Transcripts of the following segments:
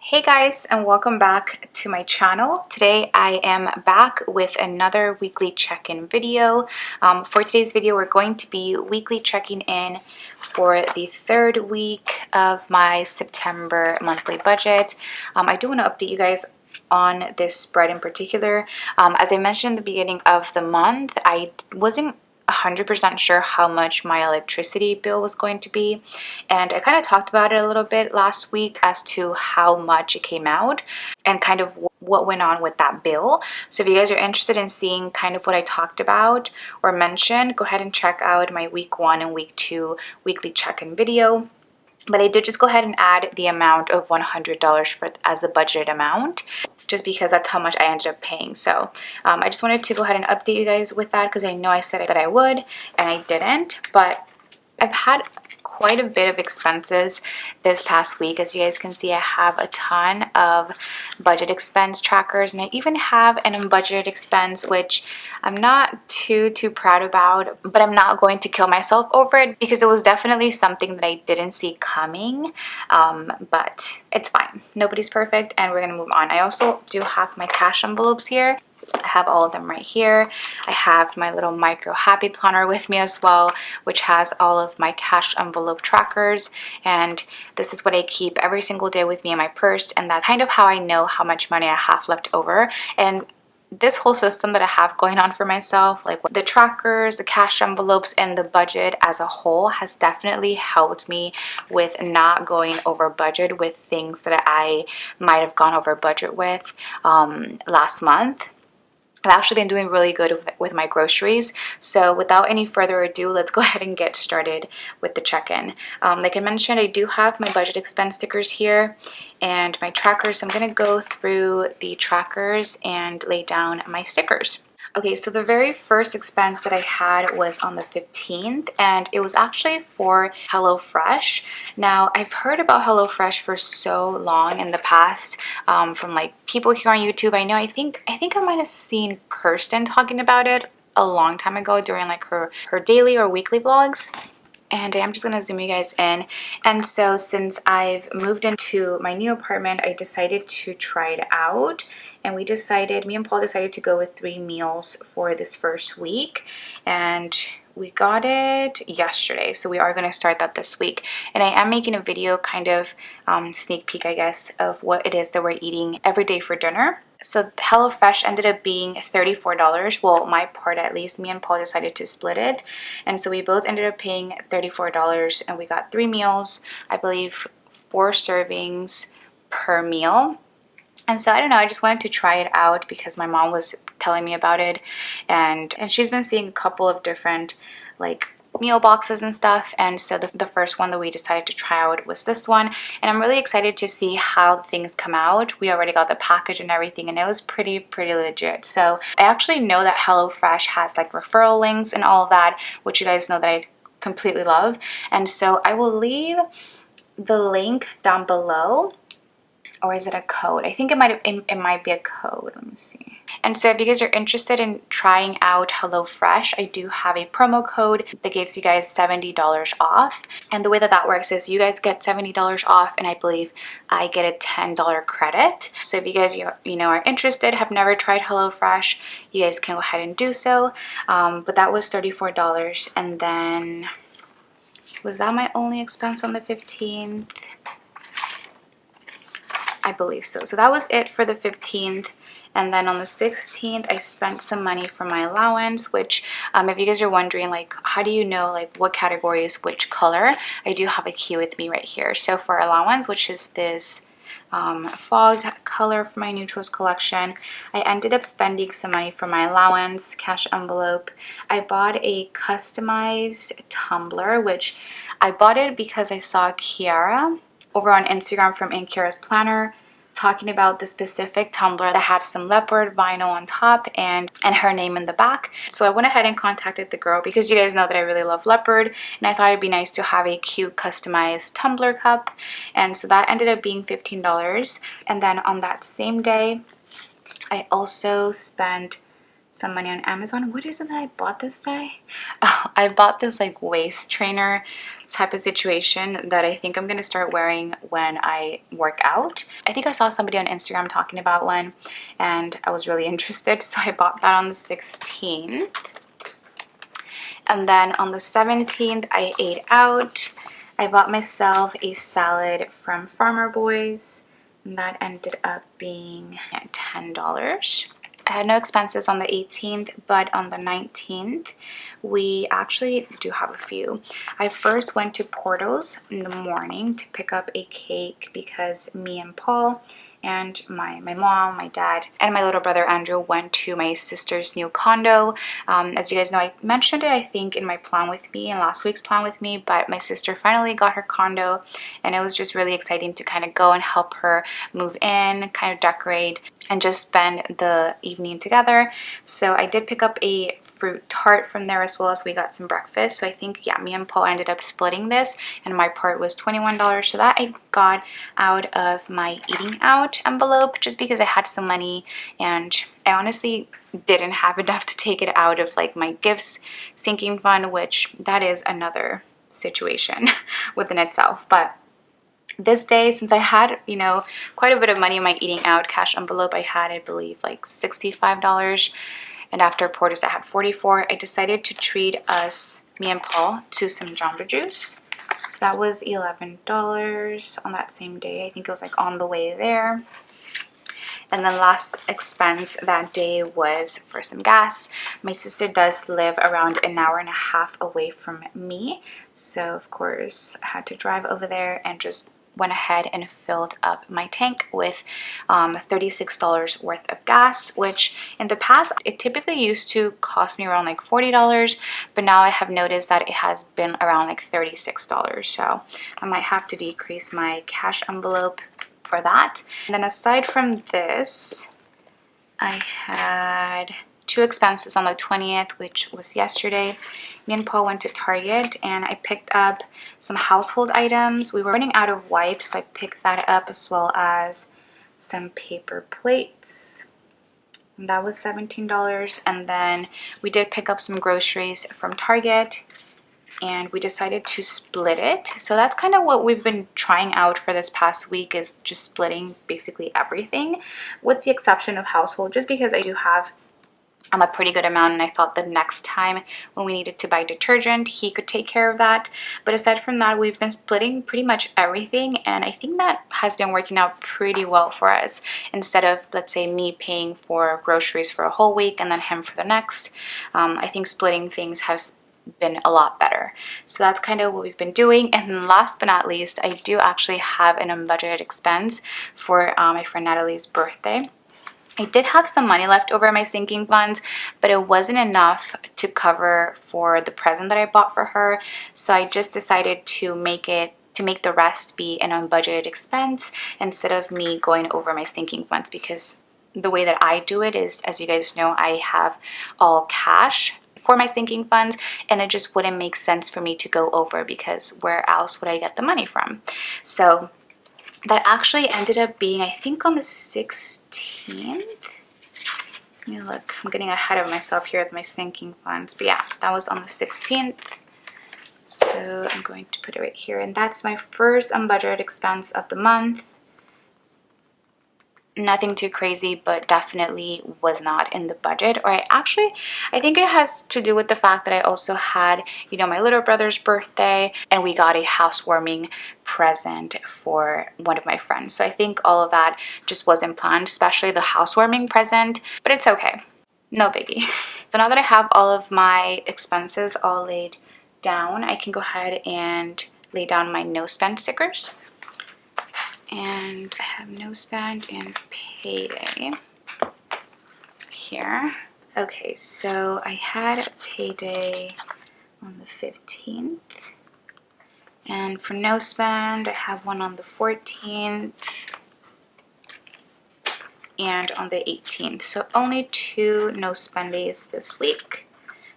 Hey guys, and welcome back to my channel. Today I am back with another weekly check-in video. For today's video, we're going to be weekly checking in for the third week of my September monthly budget. I do want to update you guys on this spread in particular. As I mentioned in the beginning of the month, I wasn't 100% sure how much my electricity bill was going to be, and I kind of talked about it a little bit last week as to how much it came out and kind of what went on with that bill. So if you guys are interested in seeing kind of what I talked about or mentioned, go ahead and check out my week 1 and week 2 weekly check-in video. But I did just go ahead and add the amount of $100 as the budgeted amount, just because that's how much I ended up paying. So I just wanted to go ahead and update you guys with that, because I know I said that I would and I didn't. But I've had quite a bit of expenses this past week. As you guys can see, I have a ton of budget expense trackers, and I even have an unbudgeted expense, which I'm not too proud about, but I'm not going to kill myself over it because it was definitely something that I didn't see coming. But it's fine. Nobody's perfect, and we're gonna move on. I also do have my cash envelopes here. I have all of them right here. I have my little micro happy planner with me as well, which has all of my cash envelope trackers, and this is what I keep every single day with me in my purse, and that's kind of how I know how much money I have left over. And this whole system that I have going on for myself, like the trackers, the cash envelopes, and the budget as a whole, has definitely helped me with not going over budget with things that I might have gone over budget with last month. I've actually been doing really good with my groceries. So without any further ado, let's go ahead and get started with the check-in. Like I mentioned, I do have my budget expense stickers here and my trackers. So I'm going to go through the trackers and lay down my stickers. Okay, so the very first expense that I had was on the 15th, and it was actually for HelloFresh. Now, I've heard about HelloFresh for so long in the past, from like people here on YouTube. I think I might have seen Kirsten talking about it a long time ago during like her daily or weekly vlogs. And I'm just gonna zoom you guys in. And so since I've moved into my new apartment, I decided to try it out. And me and Paul decided to go with 3 meals for this first week. And we got it yesterday, so we are going to start that this week. And I am making a video, kind of sneak peek, I guess, of what it is that we're eating every day for dinner. So HelloFresh ended up being $34. Well, my part at least. Me and Paul decided to split it. And so we both ended up paying $34, and we got 3 meals, I believe 4 servings per meal. And so I don't know, I just wanted to try it out because my mom was telling me about it, and she's been seeing a couple of different like meal boxes and stuff. And so the first one that we decided to try out was this one, and I'm really excited to see how things come out. We already got the package and everything, and it was pretty legit. So I actually know that HelloFresh has like referral links and all of that, which you guys know that I completely love. And so I will leave the link down below. Or is it a code? I think it might be a code. Let me see. And so if you guys are interested in trying out HelloFresh, I do have a promo code that gives you guys $70 off. And the way that works is you guys get $70 off, and I believe I get a $10 credit. So if you guys are interested, have never tried HelloFresh, you guys can go ahead and do so. But that was $34. And then, was that my only expense on the 15th? I believe so. So that was it for the 15th. And then on the 16th, I spent some money for my allowance, which if you guys are wondering, like, how do you know like what category is which color, I do have a key with me right here. So for allowance, which is this fog color for my neutrals collection, I ended up spending some money for my allowance, cash envelope. I bought a customized tumbler, which I bought it because I saw Kiara over on Instagram from In Kiara's Planner talking about the specific tumbler that had some leopard vinyl on top and her name in the back. So I went ahead and contacted the girl because you guys know that I really love leopard, and I thought it'd be nice to have a cute customized tumbler cup. And so that ended up being $15. And then on that same day, I also spent some money on Amazon. What is it that I bought this day? Oh, I bought this like waist trainer type of situation that I think I'm gonna start wearing when I work out. I think I saw somebody on Instagram talking about one and I was really interested, so I bought that on the 16th. And then on the 17th, I ate out. I bought myself a salad from Farmer Boys, and that ended up being $10. I had no expenses on the 18th, but on the 19th, we actually do have a few. I first went to Porto's in the morning to pick up a cake because me and Paul and my mom, my dad, and my little brother Andrew went to my sister's new condo. As you guys know, I mentioned it, I think, in my plan with me, in last week's plan with me, but my sister finally got her condo, and it was just really exciting to kind of go and help her move in, kind of decorate, and just spend the evening together. So I did pick up a fruit tart from there, as well as we got some breakfast. So I think, yeah, me and Paul ended up splitting this, and my part was $21. So that I got out of my eating out envelope, just because I had some money, and I honestly didn't have enough to take it out of like my gifts sinking fund, which that is another situation within itself. But this day, since I had, you know, quite a bit of money in my eating out cash envelope, I had, I believe, like $65, and after Porter's I had $44. I decided to treat us, me and Paul, to some Jamba Juice. So that was $11 on that same day. I think it was like on the way there. And then last expense that day was for some gas. My sister does live around an hour and a half away from me, so of course I had to drive over there and just went ahead and filled up my tank with $36 worth of gas, which in the past it typically used to cost me around like $40, but now I have noticed that it has been around like $36. So I might have to decrease my cash envelope for that. And then aside from this, I had two expenses on the 20th, which was yesterday. Me and Paul went to Target and I picked up some household items. We were running out of wipes, so I picked that up, as well as some paper plates. And that was $17. And then we did pick up some groceries from Target, and we decided to split it. So that's kind of what we've been trying out for this past week, is just splitting basically everything, with the exception of household, just because I do have a pretty good amount, and I thought the next time when we needed to buy detergent, he could take care of that. But aside from that, we've been splitting pretty much everything, and I think that has been working out pretty well for us. Instead of, let's say, me paying for groceries for a whole week and then him for the next, I think splitting things has been a lot better. So that's kind of what we've been doing. And last but not least, I do actually have an unbudgeted expense for my friend Natalie's birthday. I did have some money left over in my sinking funds, but it wasn't enough to cover for the present that I bought for her. So I just decided to make the rest be an unbudgeted expense instead of me going over my sinking funds, because the way that I do it is, as you guys know, I have all cash for my sinking funds, and it just wouldn't make sense for me to go over, because where else would I get the money from? So that actually ended up being, I think, on the 16th. Let me look. I'm getting ahead of myself here with my sinking funds. But yeah, that was on the 16th. So I'm going to put it right here. And that's my first unbudgeted expense of the month. Nothing too crazy, but definitely was not in the budget. Or I think it has to do with the fact that I also had, you know, my little brother's birthday, and we got a housewarming present for one of my friends. So I think all of that just wasn't planned, especially the housewarming present, but it's okay. No biggie. So now that I have all of my expenses all laid down, I can go ahead and lay down my no spend stickers. And I have no spend and payday here. Okay, so I had payday on the 15th. And for no spend, I have one on the 14th and on the 18th. So only 2 no spend days this week,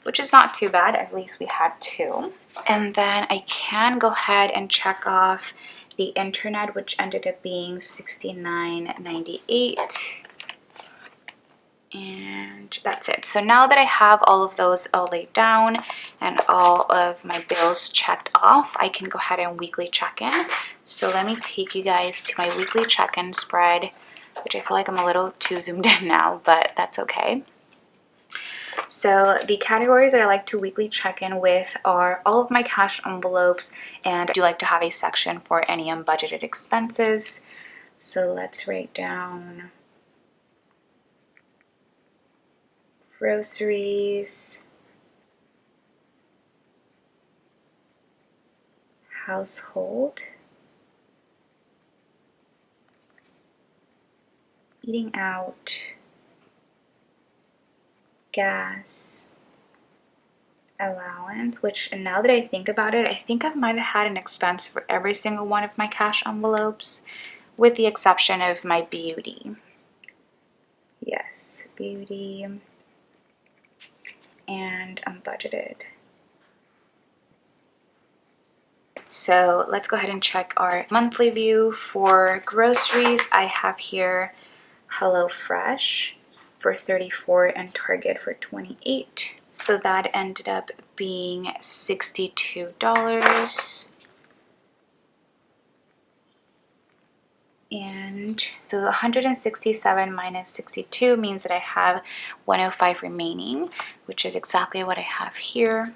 which is not too bad. At least we had 2. And then I can go ahead and check off the internet, which ended up being $69.98. And that's it. So now that I have all of those all laid down and all of my bills checked off, I can go ahead and weekly check in. So let me take you guys to my weekly check-in spread, which I feel like I'm a little too zoomed in now, but that's okay. So the categories that I like to weekly check in with are all of my cash envelopes, and I do like to have a section for any unbudgeted expenses. So let's write down groceries, household, eating out, gas, allowance, which now that I think about it, I think I might have had an expense for every single one of my cash envelopes, with the exception of my beauty. Yes, beauty and unbudgeted. So let's go ahead and check our monthly view. For groceries, I have here HelloFresh for $34 and Target for $28. So that ended up being $62. And so 167 minus 62 means that I have 105 remaining, which is exactly what I have here.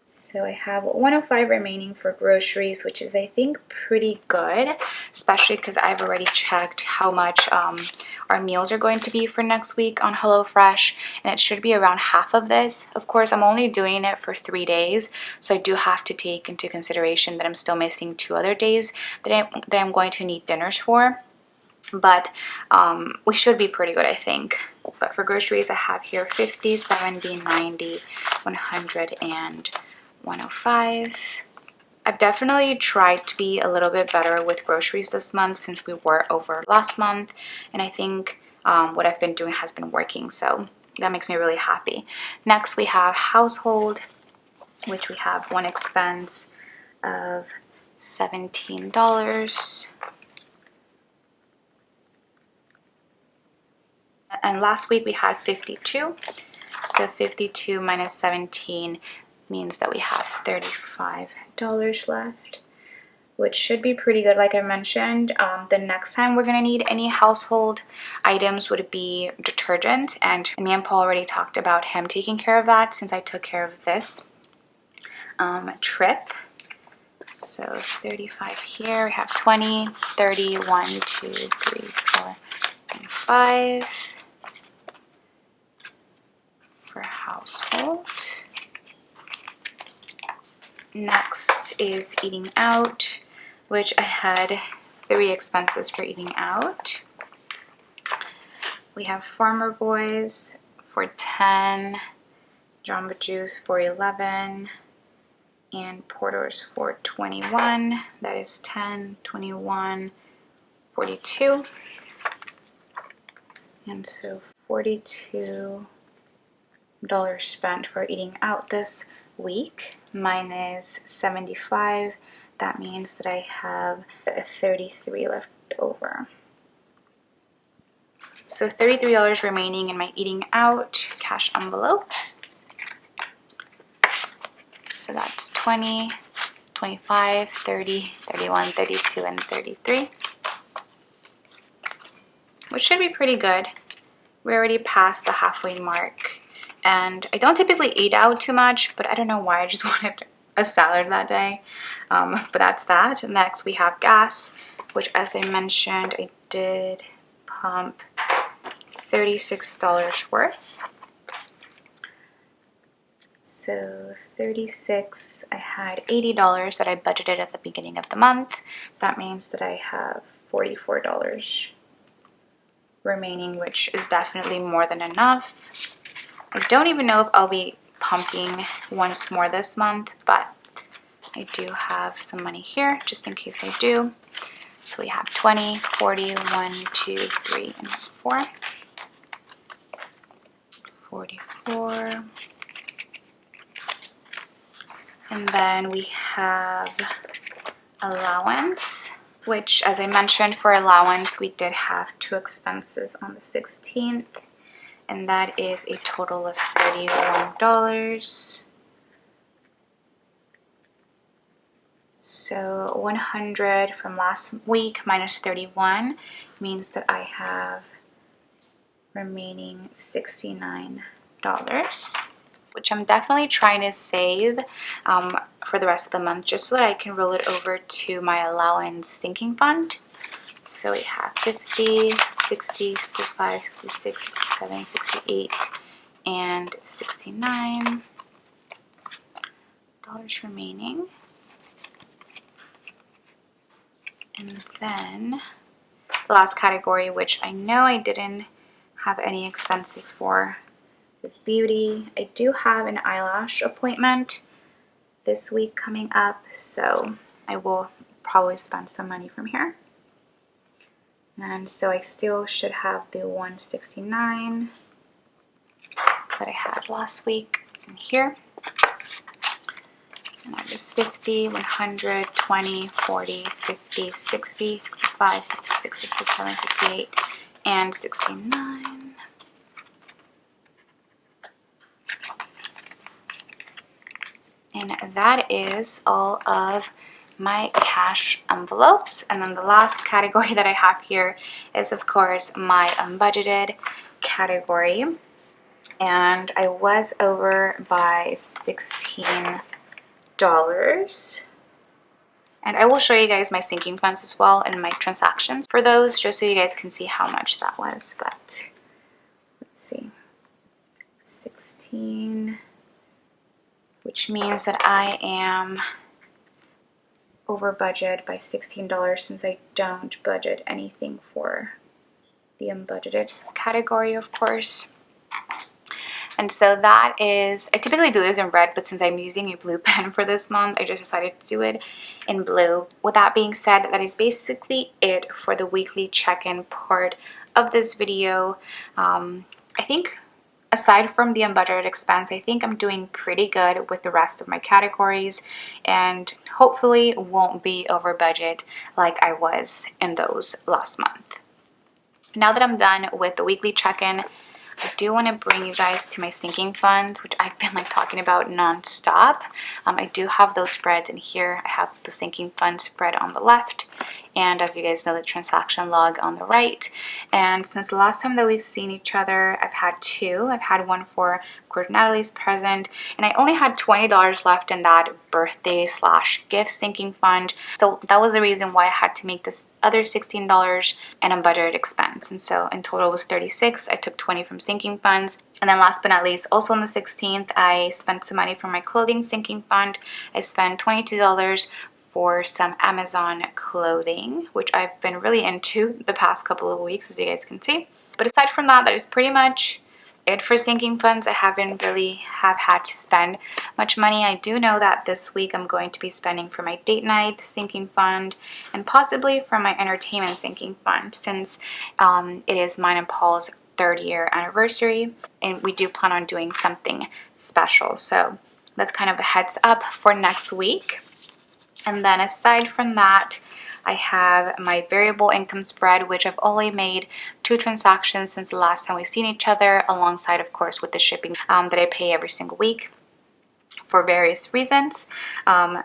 So I have 105 remaining for groceries, which is, I think, pretty good, especially because I've already checked how much our meals are going to be for next week on HelloFresh, and it should be around half of this. Of course, I'm only doing it for 3 days, so I do have to take into consideration that I'm still missing 2 other days that I'm going to need dinners for. But we should be pretty good, I think. But for groceries, I have here 50, 70, 90, 100, and 105. I've definitely tried to be a little bit better with groceries this month since we were over last month, and I think what I've been doing has been working, so that makes me really happy. Next we have household, which we have one expense of $17. And last week we had 52, so 52 minus 17 means that we have $35 left, which should be pretty good. Like I mentioned, the next time we're gonna need any household items would be detergent, and me and Paul already talked about him taking care of that since I took care of this trip. So 35 here, we have 20, 30, 1, 2, 3, 4, and 5 for household. Next is eating out, which I had 3 expenses for eating out. We have Farmer Boys for 10, Jamba Juice for 11, and Porter's for 21. That is 10, 21, 42. And so $42 spent for eating out this week minus 75. That means that I have 33 left over. So $33 remaining in my eating out cash envelope. So that's 20, 25, 30, 31, 32, and 33, which should be pretty good. We already passed the halfway mark, and I don't typically eat out too much, but I don't know why, I just wanted a salad that day. But that's that. Next we have gas, which, as I mentioned, I did pump $36 worth. So 36, I had $80 that I budgeted at the beginning of the month. That means that I have $44 remaining, which is definitely more than enough. I don't even know if I'll be pumping once more this month, but I do have some money here just in case I do. So we have 20, 40, 1, 2, 3, and 4. 44. And then we have allowance, which, as I mentioned, for allowance, we did have 2 expenses on the 16th. and that is a total of $31. So 100 from last week minus 31 means that I have remaining $69, which I'm definitely trying to save for the rest of the month, just so that I can roll it over to my allowance sinking fund. So we have 50, 60, 65, 66, 67, 68, and $69 remaining. And then the last category, which I know I didn't have any expenses for, is beauty. I do have an eyelash appointment this week coming up, so I will probably spend some money from here. And so I still should have the $169 that I had last week in here. And that is 50, 100, 20, 40, 50, 60, 65, 66, 67, 68, and 69. And that is all of my cash envelopes. And then the last category that I have here is, of course, my unbudgeted category. And I was over by $16. And I will show you guys my sinking funds as well and my transactions for those, just so you guys can see how much that was. But let's see, 16, which means that I am over budget by $16 since I don't budget anything for the unbudgeted category, of course. And so that is, I typically do this in red, but since I'm using a blue pen for this month, I just decided to do it in blue. With that being said, that is basically it for the weekly check-in part of this video. I think aside from the unbudgeted expense, I think I'm doing pretty good with the rest of my categories, and hopefully won't be over budget like I was in those last month. Now that I'm done with the weekly check-in, I do want to bring you guys to my sinking funds, which I've been talking about non-stop. I do have those spreads in here. I have the sinking fund spread on the left, and as you guys know, the transaction log on the right. And since the last time that we've seen each other, I've had two. I've had one for Natalie's present, and I only had $20 left in that birthday / gift sinking fund. So that was the reason why I had to make this other $16 an unbudgeted expense. And so in total it was $36. I took 20 from sinking funds. And then last but not least, also on the 16th, I spent some money from my clothing sinking fund. I spent $22 for some Amazon clothing, which I've been really into the past couple of weeks, as you guys can see. But aside from that, that is pretty much it for sinking funds. I haven't really had to spend much money. I do know that this week I'm going to be spending for my date night sinking fund and possibly for my entertainment sinking fund, since it is mine and Paul's 3rd year anniversary, and we do plan on doing something special. So that's kind of a heads up for next week. And then aside from that, I have my variable income spread, which I've only made 2 transactions since the last time we've seen each other, alongside, of course, with the shipping that I pay every single week for various reasons.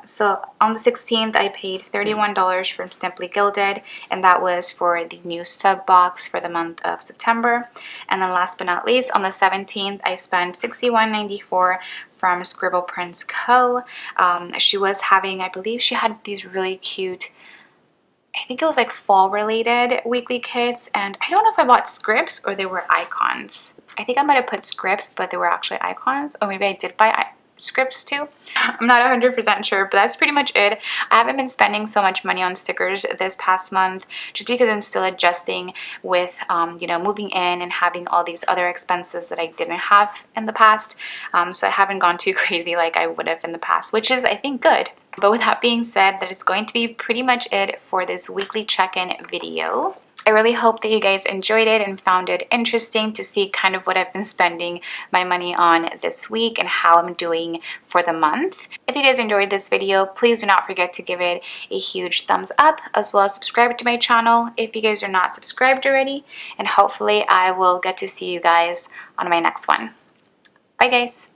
So on the 16th, I paid $31 from Simply Gilded, and that was for the new sub box for the month of September. And then last but not least, on the 17th, I spent $61.94 from Scribble Prints Co. She was having, I believe she had these really cute, I think it was like fall related weekly kits, and I don't know if I bought scripts or they were icons. I think I might have put scripts, but they were actually icons, or maybe I did buy scripts too. I'm not 100% sure, but that's pretty much it. I haven't been spending so much money on stickers this past month, just because I'm still adjusting with you know, moving in and having all these other expenses that I didn't have in the past. So I haven't gone too crazy like I would have in the past, which is, I think, good. But with that being said, that is going to be pretty much it for this weekly check-in video. I really hope that you guys enjoyed it and found it interesting to see kind of what I've been spending my money on this week and how I'm doing for the month. If you guys enjoyed this video, please do not forget to give it a huge thumbs up, as well as subscribe to my channel if you guys are not subscribed already, and hopefully I will get to see you guys on my next one. Bye guys!